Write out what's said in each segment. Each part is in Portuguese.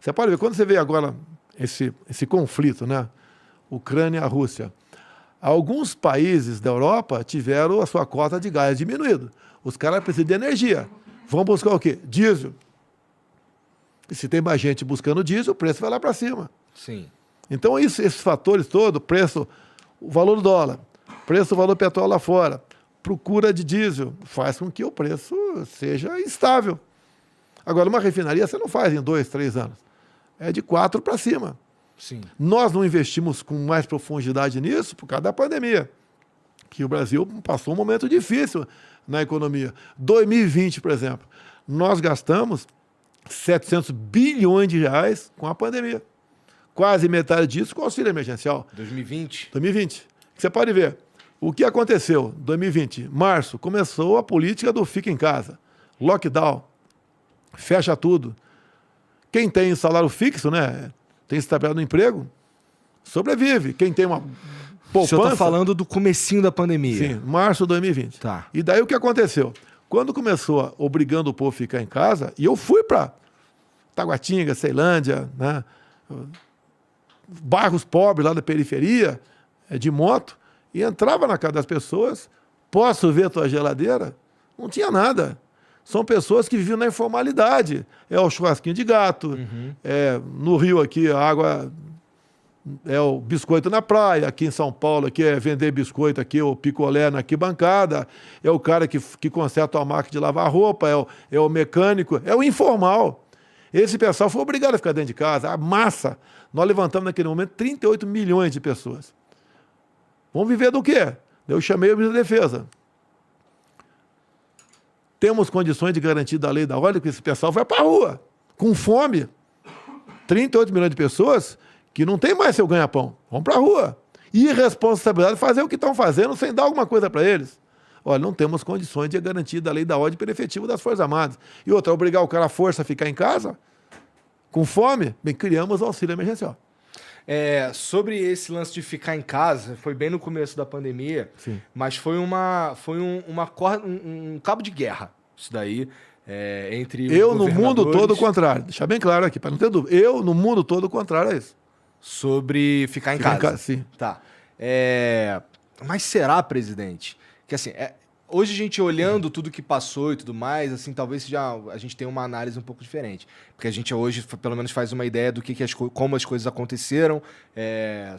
Você pode ver, quando você vê agora esse conflito, né? Ucrânia e Rússia, alguns países da Europa tiveram a sua cota de gás diminuída. Os caras precisam de energia. Vão buscar o quê? Diesel. E se tem mais gente buscando diesel, o preço vai lá para cima. Sim. Então, esses fatores todos, preço, o valor do dólar, preço do valor do petróleo lá fora, procura de diesel, faz com que o preço seja instável. Agora, uma refinaria você não faz em 2, 3 anos. É de 4 para cima. Sim. Nós não investimos com mais profundidade nisso por causa da pandemia, que o Brasil passou um momento difícil na economia. 2020, por exemplo, nós gastamos 700 bilhões de reais com a pandemia. Quase metade disso com auxílio emergencial. 2020? 2020. Você pode ver o que aconteceu em 2020. Março, começou a política do fica em casa. Lockdown. Fecha tudo. Quem tem salário fixo, né? Tem estabilidade no emprego, sobrevive. Quem tem uma poupança... O senhor está falando do comecinho da pandemia. Sim, março de 2020. Tá. E daí o que aconteceu? Quando começou obrigando o povo a ficar em casa, e eu fui para Taguatinga, Ceilândia, né? Bairros pobres lá da periferia, de moto, e entrava na casa das pessoas, posso ver tua geladeira? Não tinha nada. São pessoas que vivem na informalidade. É o churrasquinho de gato, no Rio aqui a água é o biscoito na praia, aqui em São Paulo aqui é vender biscoito, aqui o picolé na arquibancada, é o cara que conserta a máquina de lavar roupa, é o mecânico, é o informal. Esse pessoal foi obrigado a ficar dentro de casa, a massa. Nós levantamos naquele momento 38 milhões de pessoas. Vamos viver do quê? Eu chamei o ministro da Defesa. Temos condições de garantir da lei da ordem que esse pessoal vai para a rua, com fome. 38 milhões de pessoas que não tem mais seu ganha-pão. Vão para a rua. Irresponsabilidade de fazer o que estão fazendo sem dar alguma coisa para eles. Olha, não temos condições de garantir da lei da ordem pelo efetivo das Forças Armadas. E outra, obrigar o cara à força a ficar em casa, com fome, bem, criamos o auxílio emergencial. Sobre esse lance de ficar em casa, foi bem no começo da pandemia, sim, mas foi um cabo de guerra, isso daí, entre eu no mundo todo o contrário, deixar bem claro aqui, para não ter dúvida, eu no mundo todo o contrário é isso. Sobre ficar em casa. Sim. Tá. Mas será, presidente, que assim, hoje a gente olhando tudo que passou e tudo mais, assim, talvez a gente tenha uma análise um pouco diferente. Porque a gente hoje, pelo menos, faz uma ideia do como as coisas aconteceram,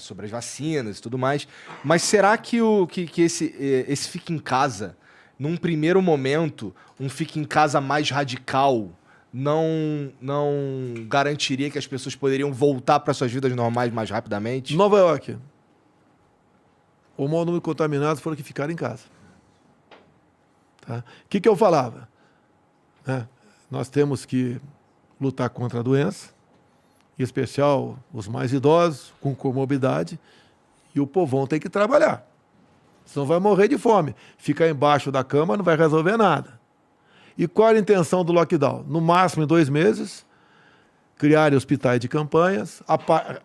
sobre as vacinas e tudo mais. Mas será que esse fica em casa, num primeiro momento, um fica em casa mais radical, não garantiria que as pessoas poderiam voltar para suas vidas normais mais rapidamente? Nova York. O maior número de contaminados foram que ficaram em casa. Tá? O que eu falava? Nós temos que lutar contra a doença, em especial os mais idosos, com comorbidade, e o povão tem que trabalhar. Senão vai morrer de fome. Ficar embaixo da cama não vai resolver nada. E qual a intenção do lockdown? No máximo em 2 meses, criar hospitais de campanhas,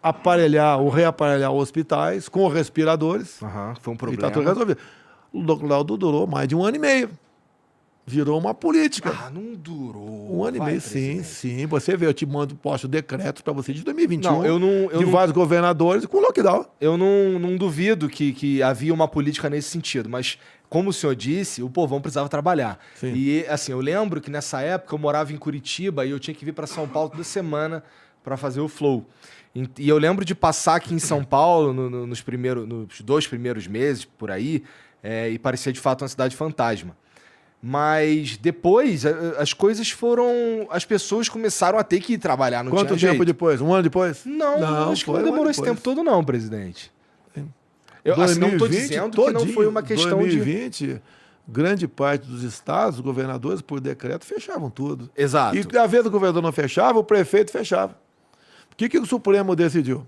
aparelhar ou reaparelhar hospitais com respiradores. Foi um problema. E está tudo resolvido. O lockdown durou mais de 1 ano e meio. Virou uma política. Não durou. 1 ano e meio, sim. Você vê, eu te posto decretos para você de 2021. De vários governadores com lockdown. Eu não duvido que havia uma política nesse sentido, mas, como o senhor disse, o povão precisava trabalhar. Sim. E, assim, eu lembro que nessa época eu morava em Curitiba e eu tinha que vir para São Paulo toda semana para fazer o Flow. E eu lembro de passar aqui em São Paulo nos 2 primeiros meses, por aí, e parecia de fato uma cidade fantasma. Mas depois as coisas foram... As pessoas começaram a ter que trabalhar, não Quanto tinha tempo jeito. depois? 1 ano depois? Não, acho que não demorou esse tempo todo não, presidente. Eu 2020, não estou dizendo que não foi uma questão 2020, grande parte dos estados, os governadores, por decreto, fechavam tudo. Exato. E às vezes o governador não fechava, o prefeito fechava. O que o Supremo decidiu?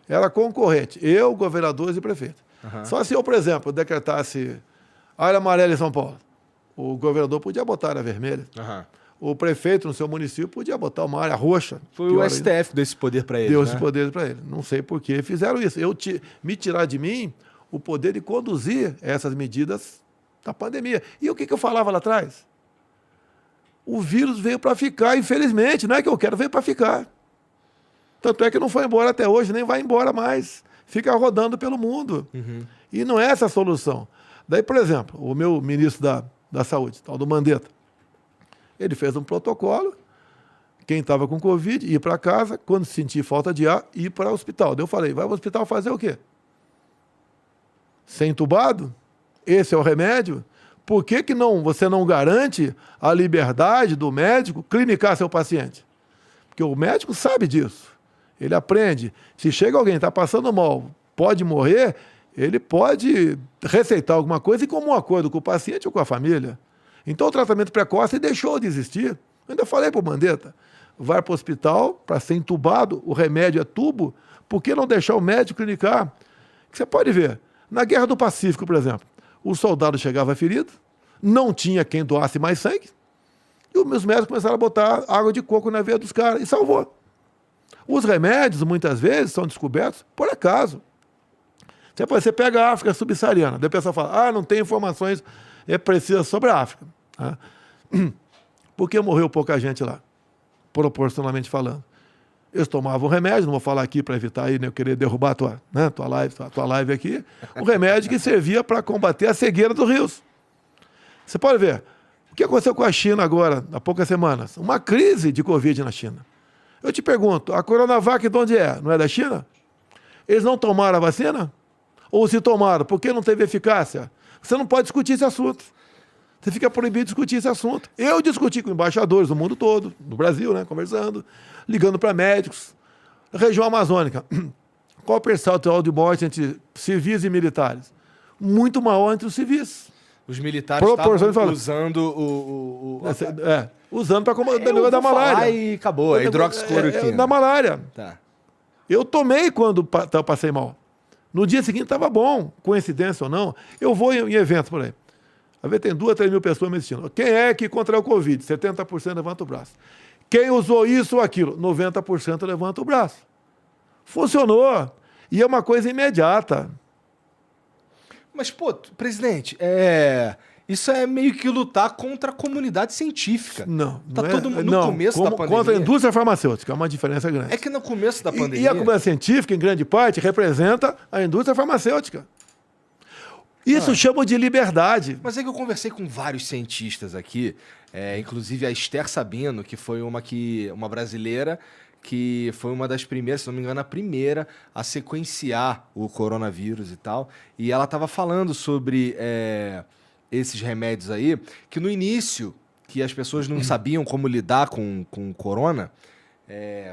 Era concorrente, eu, governadores e prefeito. Só se eu, por exemplo, decretasse área amarela em São Paulo, o governador podia botar área vermelha. O prefeito no seu município podia botar uma área roxa. Foi o STF que deu esse poder para ele. Deu esse poder para ele. Não sei por que fizeram isso. Me tirar de mim o poder de conduzir essas medidas da pandemia. E o que eu falava lá atrás? O vírus veio para ficar, infelizmente. Não é que eu quero, veio para ficar. Tanto é que não foi embora até hoje, nem vai embora mais. Fica rodando pelo mundo. E não é essa a solução. Daí, por exemplo, o meu ministro da Saúde, tal do Mandetta, ele fez um protocolo, quem estava com Covid, ia para casa, quando sentir falta de ar, ir para o hospital. Daí eu falei, vai para o hospital fazer o quê? Ser entubado? Esse é o remédio? Por que você não garante a liberdade do médico clinicar seu paciente? Porque o médico sabe disso. Ele aprende. Se chega alguém que está passando mal, pode morrer, ele pode receitar alguma coisa e com um acordo com o paciente ou com a família. Então o tratamento precoce deixou de existir. Eu ainda falei para o Mandetta, vai para o hospital para ser entubado, o remédio é tubo, por que não deixar o médico clinicar? Você pode ver, na Guerra do Pacífico, por exemplo, o soldado chegava ferido, não tinha quem doasse mais sangue, e os médicos começaram a botar água de coco na veia dos caras, e salvou. Os remédios, muitas vezes, são descobertos por acaso. Você pega a África subsaariana, daí a pessoa fala, não tem informações precisas sobre a África. Por que morreu pouca gente lá? Proporcionalmente falando. Eles tomavam remédio, não vou falar aqui para evitar aí, eu querer derrubar a tua live aqui, um remédio que servia para combater a cegueira dos rios. Você pode ver, o que aconteceu com a China agora, há poucas semanas? Uma crise de Covid na China. Eu te pergunto, a Coronavac de onde é? Não é da China? Eles não tomaram a vacina? Ou se tomaram, por que não teve eficácia? Você não pode discutir esse assunto. Você fica proibido de discutir esse assunto. Eu discuti com embaixadores do mundo todo, no Brasil, né, conversando, ligando para médicos. Região amazônica, qual o percentual de morte entre civis e militares? Muito maior entre os civis. Os militares estavam usando usando para combater o negócio da malária. E acabou, a hidroxicloroquina. Da malária. Tá. Eu tomei quando eu passei mal. No dia seguinte estava bom, coincidência ou não. Eu vou em eventos por aí. Às vezes tem 2 a 3 mil pessoas me assistindo. Quem é que contraiu o Covid? 70% levanta o braço. Quem usou isso ou aquilo? 90% levanta o braço. Funcionou. E é uma coisa imediata. Mas, presidente, isso é meio que lutar contra a comunidade científica. Não. Tá todo mundo no começo da pandemia. Contra a indústria farmacêutica, é uma diferença grande. É que no começo da pandemia... E a comunidade científica, em grande parte, representa a indústria farmacêutica. Isso chama de liberdade. Mas é que eu conversei com vários cientistas aqui, inclusive a Esther Sabino, que foi uma brasileira, que foi uma das primeiras, se não me engano, a primeira a sequenciar o coronavírus e tal. E ela estava falando sobre esses remédios aí, que no início, que as pessoas não sabiam como lidar com o corona,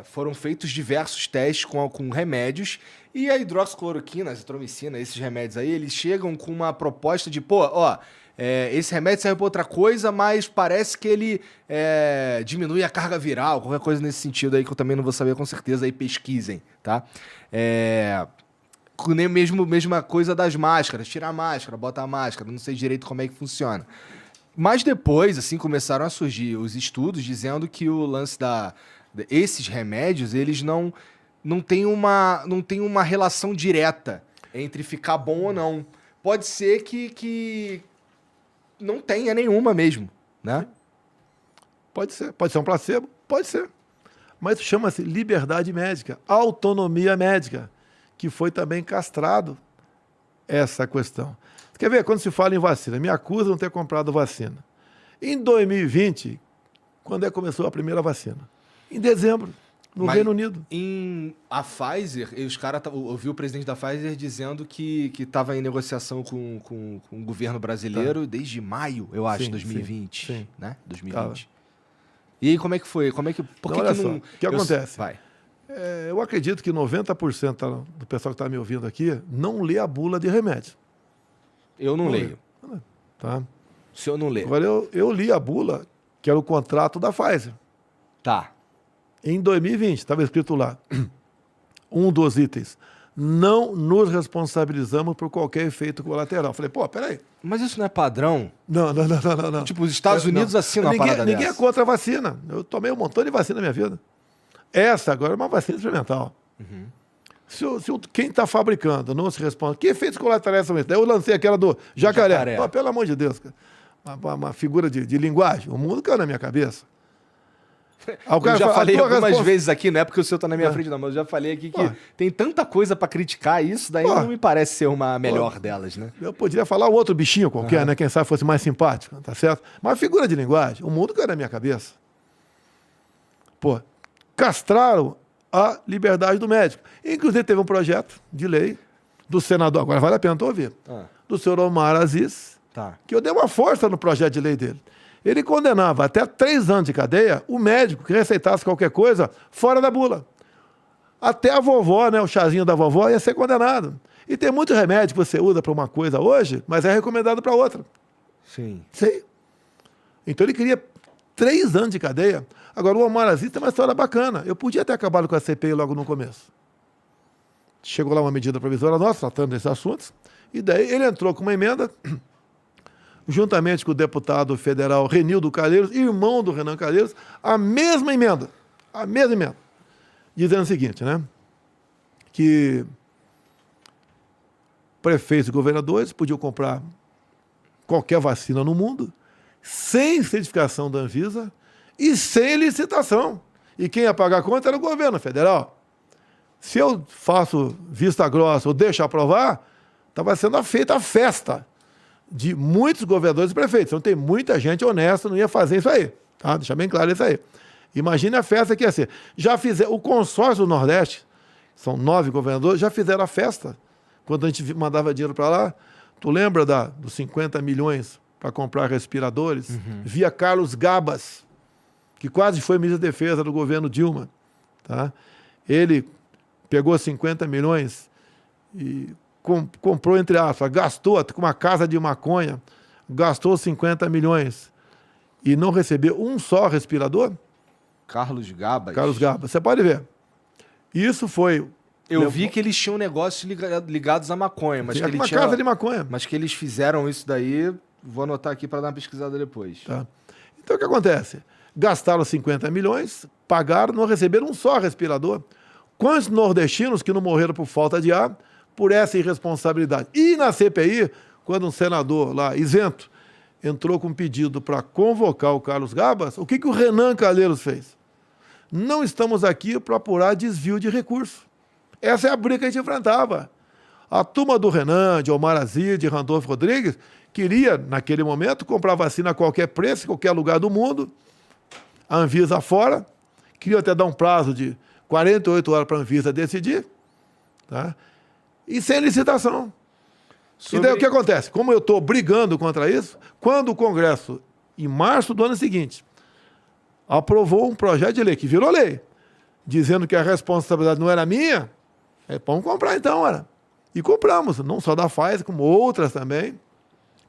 foram feitos diversos testes com remédios, e a hidroxicloroquina, a azitromicina, esses remédios aí, eles chegam com uma proposta de, esse remédio serve para outra coisa, mas parece que ele diminui a carga viral, qualquer coisa nesse sentido aí que eu também não vou saber com certeza, aí pesquisem, tá? Nem mesma coisa das máscaras, tira a máscara, bota a máscara, não sei direito como é que funciona. Mas depois, assim, começaram a surgir os estudos dizendo que o lance esses remédios, eles não têm uma relação direta entre ficar bom ou não. Pode ser que não tenha nenhuma mesmo, né? Pode ser. Pode ser um placebo? Pode ser. Mas chama-se liberdade médica, autonomia médica, que foi também castrado essa questão. Você quer ver? Quando se fala em vacina, me acusam de não ter comprado vacina. Em 2020, quando é que começou a primeira vacina? Em dezembro, no Reino Unido. A Pfizer, eu vi o presidente da Pfizer dizendo que estava em negociação com o governo brasileiro desde maio, eu acho, 2020. Sim. Né? 2020. E aí, como é que foi? Por que olha só, o que acontece? Vai. Eu acredito que 90% do pessoal que está me ouvindo aqui não lê a bula de remédio. Eu não leio. Tá? Se eu não ler. Agora, eu li a bula, que era o contrato da Pfizer. Tá. Em 2020, estava escrito lá, um dos itens, não nos responsabilizamos por qualquer efeito colateral. Falei, peraí. Mas isso não é padrão? Não. Tipo, os Estados Unidos assinam a parada Ninguém dessa. é contra a vacina. Eu tomei um montão de vacina na minha vida. Essa agora é uma vacina experimental. Uhum. Quem está fabricando não se responde, que efeitos colaterais são esses? Daí eu lancei aquela do jacaré. Pelo amor de Deus, cara. Uma figura de linguagem. O mundo caiu na minha cabeça. Aí o cara Eu já fala, falei "A tua algumas resposta-" vezes aqui, não é porque o senhor tá na minha frente, não, mas eu já falei aqui que tem tanta coisa pra criticar isso, daí não me parece ser uma melhor delas, né? Eu poderia falar outro bichinho qualquer, né? Quem sabe fosse mais simpático, tá certo? Mas figura de linguagem, o mundo caiu na minha cabeça. Pô, castraram a liberdade do médico. Inclusive teve um projeto de lei do senador, agora vale a pena tu ouvir, do senhor Omar Aziz, Tá. que eu dei uma força no projeto de lei dele. Ele condenava até 3 anos de cadeia o médico que receitasse qualquer coisa fora da bula. Até a vovó, né, o chazinho da vovó, ia ser condenado. E tem muito remédio que você usa para uma coisa hoje, mas é recomendado para outra. Sim. Sim. Então ele queria 3 anos de cadeia. Agora, o Omar Aziz tem uma história bacana. Eu podia ter acabado com a CPI logo no começo. Chegou lá uma medida provisória nossa, tratando desses assuntos, e daí ele entrou com uma emenda, juntamente com o deputado federal Renildo Calheiros, irmão do Renan Calheiros, a mesma emenda, dizendo o seguinte, né, que prefeitos e governadores podiam comprar qualquer vacina no mundo, sem certificação da Anvisa e sem licitação. E quem ia pagar a conta era o governo federal. Se eu faço vista grossa ou deixo aprovar, estava sendo feita a festa de muitos governadores e prefeitos. Então tem muita gente honesta, não ia fazer isso aí. Tá? Deixa bem claro isso aí. Imagine a festa que ia ser. Já fizeram, o consórcio do Nordeste, são 9 governadores, já fizeram a festa. Quando a gente mandava dinheiro para lá, tu lembra dos 50 milhões para comprar respiradores? Via Carlos Gabas, que quase foi ministro da Defesa do governo Dilma. Tá? Ele pegou 50 milhões e comprou, entre aspas, gastou com uma casa de maconha, gastou 50 milhões e não recebeu um só respirador? Carlos Gabas. Carlos Gabas, você pode ver. Isso foi... Eu vi que eles tinham negócios ligados à maconha, mas que ele uma tinha... casa de maconha. Mas que eles fizeram isso daí, vou anotar aqui para dar uma pesquisada depois. Tá. Então o que acontece? Gastaram 50 milhões, pagaram, não receberam um só respirador. Quantos nordestinos que não morreram por falta de ar, por essa irresponsabilidade? E na CPI, quando um senador lá, isento, entrou com um pedido para convocar o Carlos Gabas, o que o Renan Calheiros fez? Não estamos aqui para apurar desvio de recursos. Essa é a briga que a gente enfrentava. A turma do Renan, de Omar Aziz, de Randolfo Rodrigues, queria, naquele momento, comprar vacina a qualquer preço, em qualquer lugar do mundo, a Anvisa fora, queria até dar um prazo de 48 horas para a Anvisa decidir, tá? E sem licitação. E daí o que acontece? Como eu estou brigando contra isso, quando o Congresso, em março do ano seguinte, aprovou um projeto de lei, que virou lei, dizendo que a responsabilidade não era minha, vamos comprar então, era. E compramos, não só da Pfizer, como outras também,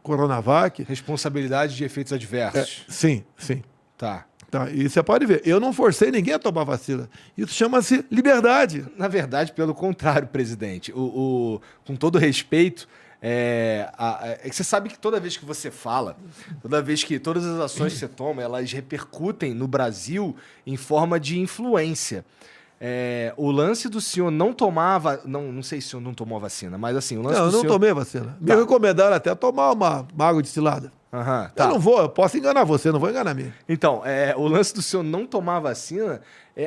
Coronavac. Responsabilidade de efeitos adversos. Sim, sim. Tá. Tá, e você pode ver, eu não forcei ninguém a tomar vacina. Isso chama-se liberdade. Na verdade, pelo contrário, presidente. Com todo respeito, você sabe que toda vez que você fala, toda vez que todas as ações que você toma, elas repercutem no Brasil em forma de influência. O lance do senhor não tomar... Não sei se o senhor não tomou a vacina, mas assim... O lance Não, do eu não senhor... tomei vacina. Me recomendaram até tomar uma água destilada. Tá. Eu não vou, eu posso enganar você, não vou enganar mim. Então, o lance do senhor não tomar vacina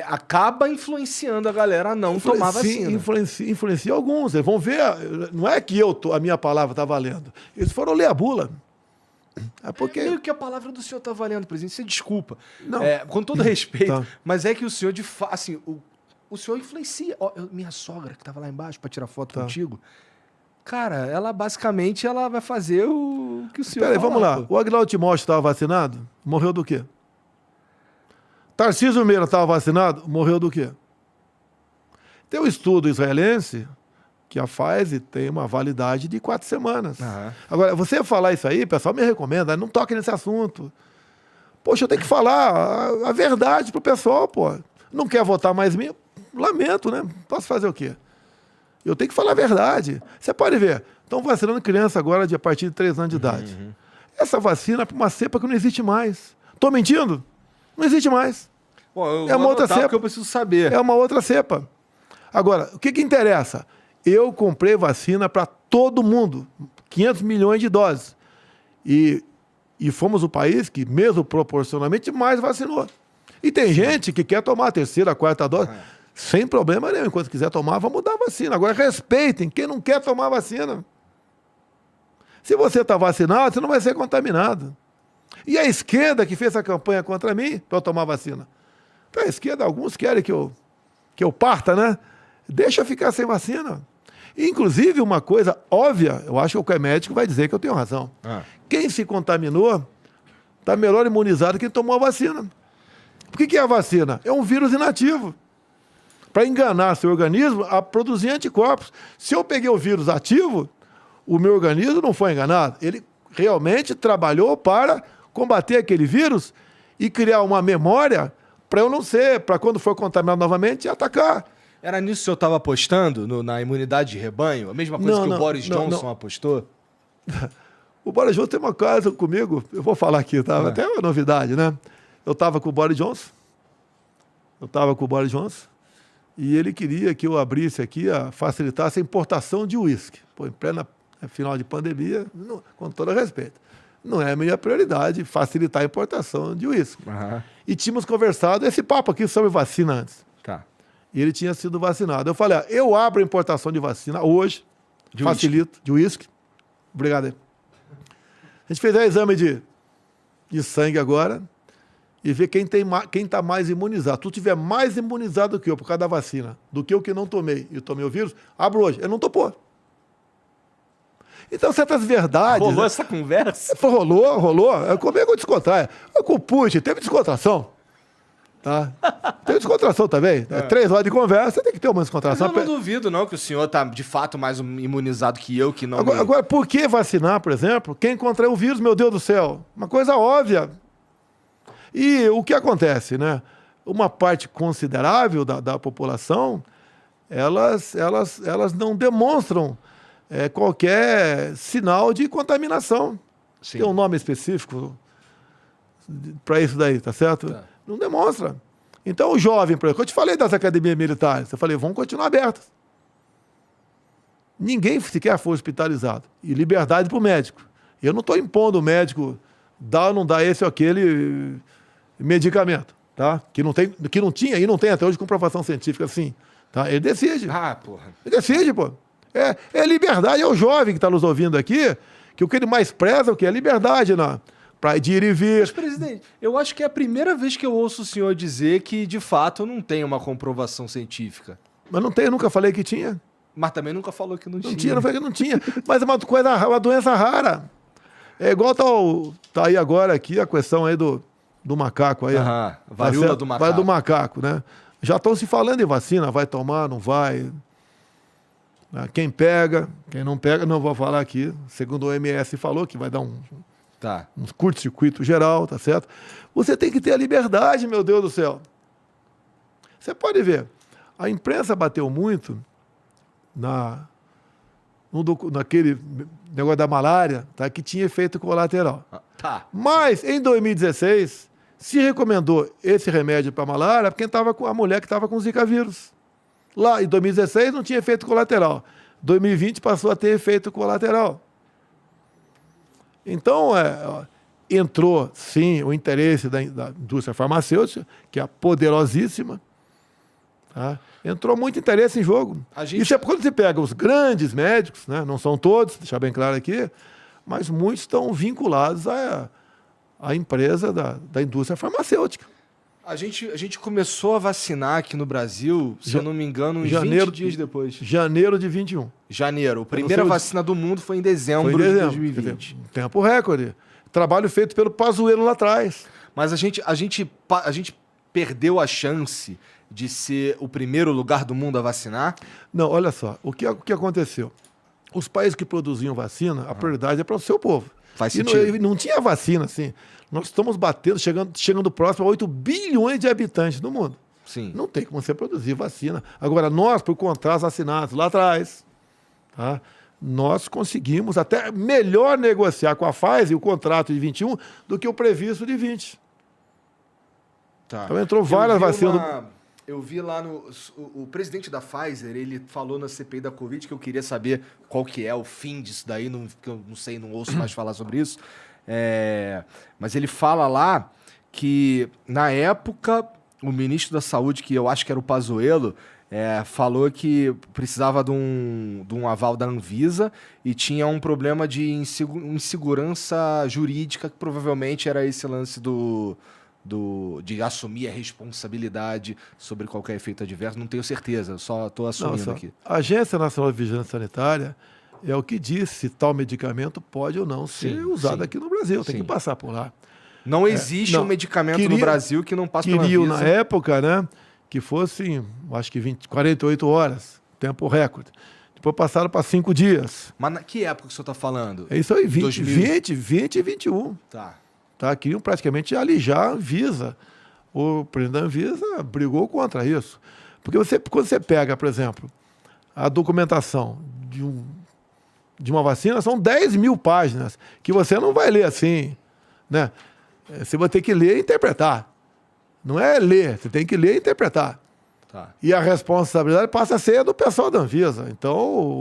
acaba influenciando a galera a não tomar vacina. Influencia alguns. Eles vão ver, não é que a minha palavra está valendo. Eles foram ler a bula. É porque... Meio que a palavra do senhor está valendo, presidente. Você desculpa. Não. Com todo respeito, Tá. mas é que o senhor, de fato, assim, o senhor influencia. Minha sogra, que estava lá embaixo para tirar foto contigo, cara, ela basicamente vai fazer o que o senhor Peraí, vamos lá. pô. O Aguinaldo Timóteo estava vacinado? Morreu do quê? Tarcísio Meira estava vacinado? Morreu do quê? Tem um estudo israelense que a Pfizer tem uma validade de 4 semanas. Agora, você falar isso aí, o pessoal me recomenda, não toque nesse assunto. Poxa, eu tenho que falar a verdade pro pessoal, pô. Não quer votar mais em mim? Lamento, né? Posso fazer o quê? Eu tenho que falar a verdade. Você pode ver, estão vacinando criança agora a partir de 3 anos de idade. Essa vacina é para uma cepa que não existe mais. Estou mentindo? Não existe mais. Bom, eu É uma vou outra anotar cepa. porque eu preciso saber. É uma outra cepa. Agora, o que interessa? Eu comprei vacina para todo mundo. 500 milhões de doses. E fomos o país que, mesmo proporcionalmente, mais vacinou. E tem gente que quer tomar a terceira, a quarta dose, sem problema nenhum. Enquanto quiser tomar, vamos dar a vacina. Agora, respeitem quem não quer tomar a vacina. Se você está vacinado, você não vai ser contaminado. E a esquerda que fez a campanha contra mim para eu tomar vacina. Para a esquerda, alguns querem que eu parta, né? Deixa eu ficar sem vacina. Inclusive, uma coisa óbvia, eu acho que o médico vai dizer que eu tenho razão. Quem se contaminou está melhor imunizado que quem tomou a vacina. Por que é a vacina? É um vírus inativo. Para enganar seu organismo a produzir anticorpos. Se eu peguei o vírus ativo, o meu organismo não foi enganado. Ele realmente trabalhou para combater aquele vírus e criar uma memória para eu não ser, para quando for contaminado novamente, atacar. Era nisso que eu estava apostando, na imunidade de rebanho? A mesma coisa que o Boris Johnson apostou? O Boris Johnson tem uma coisa comigo, eu vou falar aqui, tá? Até uma novidade, né? Eu estava com o Boris Johnson, e ele queria que eu abrisse aqui, facilitasse a importação de uísque. Pô, em plena final de pandemia, com todo respeito, não é a minha prioridade facilitar a importação de uísque. E tínhamos conversado esse papo aqui sobre vacina antes. Tá. E ele tinha sido vacinado. Eu falei, eu abro a importação de vacina hoje, facilito, de uísque. Obrigado aí. A gente fez o exame de sangue agora e vê quem está mais imunizado. Tu tiver mais imunizado do que eu por causa da vacina, do que eu que não tomei e tomei o vírus, abro hoje. Ele não topou. Então, certas verdades... Rolou essa conversa? Rolou. Como é que eu descontraio? Com o Putin, teve descontração. Tá? Teve descontração também. 3 horas de conversa, tem que ter uma descontração. Mas eu não duvido, não, que o senhor está, de fato, mais imunizado que eu, que não... Agora, por que vacinar, por exemplo, quem contraiu o vírus, meu Deus do céu? Uma coisa óbvia. E o que acontece, né? Uma parte considerável da população, elas não demonstram qualquer sinal de contaminação. Sim. Tem um nome específico para isso daí, tá certo? Tá. Não demonstra. Então, o jovem, por exemplo, eu te falei das academias militares, eu falei, vão continuar abertas. Ninguém sequer foi hospitalizado. E liberdade para o médico. Eu não estou impondo o médico dar ou não dar esse ou aquele medicamento, tá? Que não tinha e não tem até hoje comprovação científica assim. Tá? Ele decide. Porra. Ele decide, pô. É liberdade, é o jovem que está nos ouvindo aqui, que o que ele mais preza é o quê? É liberdade, para ir e vir. Mas, presidente, eu acho que é a primeira vez que eu ouço o senhor dizer que, de fato, não tem uma comprovação científica. Mas não tem, eu nunca falei que tinha. Mas também nunca falou que não tinha. Não falei que não tinha. Mas é uma doença rara. É igual tá aí agora aqui a questão aí do macaco aí. Varíola do macaco. Vai do macaco, né? Já estão se falando em vacina, vai tomar, não vai. Quem pega, quem não pega, não vou falar aqui. Segundo o OMS falou que vai dar um curto-circuito geral, tá certo? Você tem que ter a liberdade, meu Deus do céu. Você pode ver, a imprensa bateu muito naquele negócio da malária, tá, que tinha efeito colateral. Mas, em 2016, se recomendou esse remédio para malária para a mulher que estava com Zika vírus. Lá, em 2016, não tinha efeito colateral. 2020 passou a ter efeito colateral. Então, entrou, sim, o interesse da indústria farmacêutica, que é poderosíssima. Tá? Entrou muito interesse em jogo. Isso é quando você pega os grandes médicos, né? Não são todos, deixar bem claro aqui, mas muitos estão vinculados à empresa da indústria farmacêutica. A gente começou a vacinar aqui no Brasil, se eu não me engano, uns 20 dias depois. Janeiro de 21. Janeiro. A primeira vacina do mundo foi em dezembro de 2020. Tempo recorde. Trabalho feito pelo Pazuello lá atrás. Mas a gente perdeu a chance de ser o primeiro lugar do mundo a vacinar? Não, olha só. O que aconteceu? Os países que produziam vacina, a prioridade é para o seu povo. Faz sentido. Não tinha vacina, assim. Nós estamos batendo, chegando próximo a 8 bilhões de habitantes no mundo. Sim. Não tem como você produzir vacina. Agora, nós, por contratos assinados lá atrás, tá, nós conseguimos até melhor negociar com a Pfizer o contrato de 21 do que o previsto de 20. Tá. Então entrou várias vacinas. Eu vi lá o presidente da Pfizer, ele falou na CPI da Covid, que eu queria saber qual que é o fim disso daí, porque eu não sei, não ouço mais falar sobre isso. Mas ele fala lá que, na época, o ministro da Saúde, que eu acho que era o Pazuello, falou que precisava de um aval da Anvisa e tinha um problema de insegurança jurídica, que provavelmente era esse lance de assumir a responsabilidade sobre qualquer efeito adverso. Não tenho certeza, só estou assumindo aqui. A Agência Nacional de Vigilância Sanitária é o que diz se tal medicamento pode ou não ser usado aqui no Brasil. Tem que passar por lá. Não existe um medicamento no Brasil que não passe pela Anvisa. Queriam, na época, né, que fosse, acho que 48 horas, tempo recorde. Depois passaram para 5 dias. Mas que época que o senhor está falando? É isso aí, 20 e 21. Tá, queriam praticamente alijar a Anvisa. O presidente da Anvisa brigou contra isso. Porque quando você pega, por exemplo, a documentação de uma vacina, são 10 mil páginas, que você não vai ler assim, né? Você vai ter que ler e interpretar. Não é ler, você tem que ler e interpretar. E a responsabilidade passa a ser do pessoal da Anvisa. Então,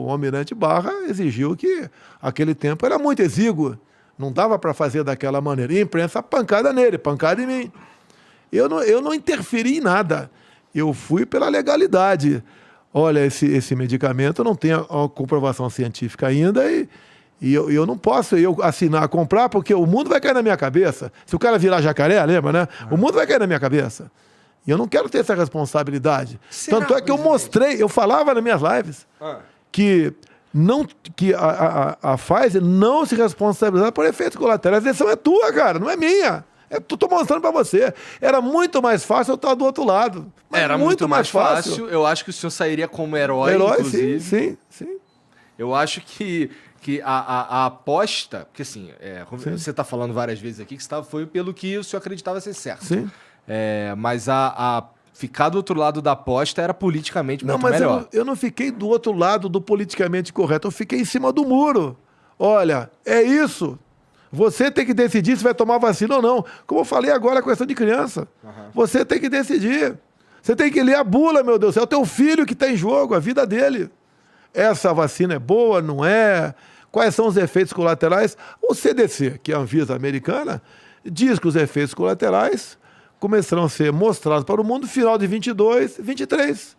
o almirante Barra exigiu que aquele tempo era muito exíguo. Não dava para fazer daquela maneira. E a imprensa pancada nele, pancada em mim. Eu não interferi em nada. Eu fui pela legalidade. Olha, esse medicamento não tem a comprovação científica ainda e eu não posso assinar, comprar, porque o mundo vai cair na minha cabeça. Se o cara virar jacaré, lembra, né? O mundo vai cair na minha cabeça. E eu não quero ter essa responsabilidade. Tanto é que eu mostrei, eu falava nas minhas lives, que a Pfizer não se responsabiliza por efeitos colaterais. A decisão é tua, cara, não é minha. Tô mostrando pra você. Era muito mais fácil eu estar do outro lado. Era muito mais fácil. Eu acho que o senhor sairia como herói, inclusive. Sim. Eu acho que a aposta... Porque assim, você está falando várias vezes aqui que foi pelo que o senhor acreditava ser certo. Sim. Mas ficar do outro lado da aposta era politicamente muito melhor. Não, mas eu não fiquei do outro lado do politicamente correto. Eu fiquei em cima do muro. Olha, é isso. Você tem que decidir se vai tomar vacina ou não. Como eu falei agora, a questão de criança. Você tem que decidir. Você tem que ler a bula, meu Deus. É o teu filho que está em jogo, a vida dele. Essa vacina é boa, não é? Quais são os efeitos colaterais? O CDC, que é a Anvisa americana, diz que os efeitos colaterais começarão a ser mostrados para o mundo no final de 22, 23.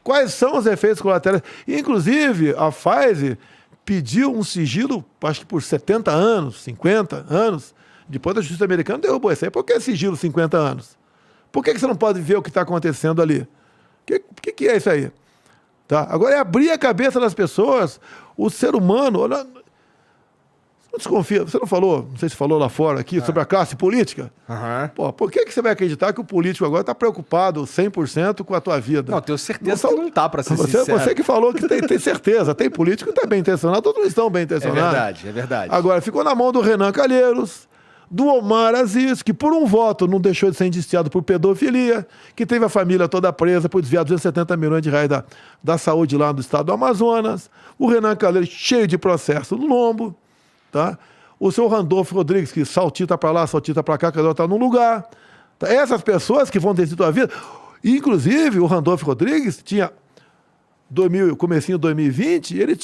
Quais são os efeitos colaterais? Inclusive, a Pfizer pediu um sigilo, acho que por 70 anos, 50 anos. Depois a justiça americana derrubou isso aí. Por que sigilo 50 anos? Por que você não pode ver o que está acontecendo ali? O que é isso aí? Tá? Agora é abrir a cabeça das pessoas. O ser humano... Não desconfia. Você não falou, não sei se falou lá fora aqui, sobre a classe política? Pô, por que você vai acreditar que o político agora está preocupado 100% com a tua vida? Não, tenho certeza que não está, para ser sincero. Você que falou que tem certeza. Tem político que está bem intencionado, todos estão bem intencionados. É verdade. Agora, ficou na mão do Renan Calheiros, do Omar Aziz, que por um voto não deixou de ser indiciado por pedofilia, que teve a família toda presa por desviar 270 milhões de reais da saúde lá no estado do Amazonas. O Renan Calheiros cheio de processo no lombo. Tá? O seu Randolfo Rodrigues, que saltita para lá, saltita para cá, cada um está num lugar. Tá? Essas pessoas que vão decidir a tua vida. Inclusive, o Randolfo Rodrigues tinha, comecinho de 2020, ele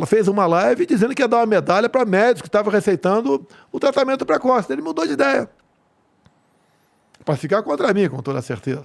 fez uma live dizendo que ia dar uma medalha para médicos que estavam receitando o tratamento precoce. Ele mudou de ideia. Para ficar contra mim, com toda certeza.